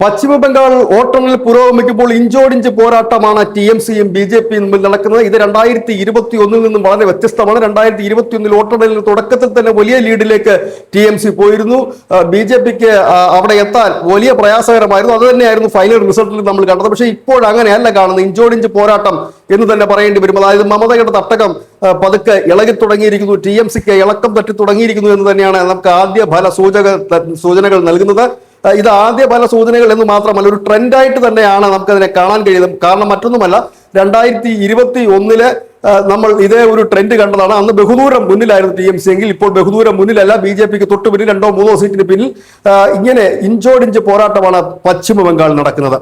പശ്ചിമ ബംഗാൾ വോട്ടെണ്ണൽ പുരോഗമിക്കുമ്പോൾ ഇഞ്ചോടിഞ്ച് പോരാട്ടമാണ് TMCയും BJPയും തമ്മിൽ നടക്കുന്നത്. ഇത് 2021 നിന്നും വളരെ വ്യത്യസ്തമാണ്. 2021 വോട്ടെണ്ണലിന് തുടക്കത്തിൽ തന്നെ വലിയ ലീഡിലേക്ക് TMC പോയിരുന്നു. BJPക്ക് അവിടെ എത്താൻ വലിയ പ്രയാസകരമായിരുന്നു. അത് തന്നെയായിരുന്നു ഫൈനൽ റിസൾട്ടിൽ നമ്മൾ കണ്ടത്. പക്ഷേ ഇപ്പോൾ അങ്ങനെയല്ല കാണുന്നത്. ഇഞ്ചോടിഞ്ച് പോരാട്ടം എന്ന് തന്നെ പറയേണ്ടി വരും. അതായത് മമതയുടെ തട്ടകം പതുക്കെ ഇളകി തുടങ്ങിയിരിക്കുന്നു, TMCക്ക് ഇളക്കം തട്ടി തുടങ്ങിയിരിക്കുന്നു എന്ന് തന്നെയാണ് നമുക്ക് ആദ്യ ഫല സൂചനകൾ നൽകുന്നത്. ഇത് ആദ്യ ഫല സൂചനകൾ എന്ന് മാത്രമല്ല, ഒരു ട്രെൻഡായിട്ട് തന്നെയാണ് നമുക്കതിനെ കാണാൻ കഴിയുന്നത്. കാരണം മറ്റൊന്നുമല്ല, 2021 നമ്മൾ ഇതേ ഒരു ട്രെൻഡ് കണ്ടതാണ്. അന്ന് ബഹുദൂരം മുന്നിലായിരുന്നു TMC എങ്കിൽ ഇപ്പോൾ ബഹുദൂരം മുന്നിലല്ല. BJPക്ക് തൊട്ടു പിന്നിൽ 2-3 സീറ്റിന് പിന്നിൽ. ഇങ്ങനെ ഇഞ്ചോടിഞ്ച് പോരാട്ടമാണ് പശ്ചിമ ബംഗാൾ നടക്കുന്നത്.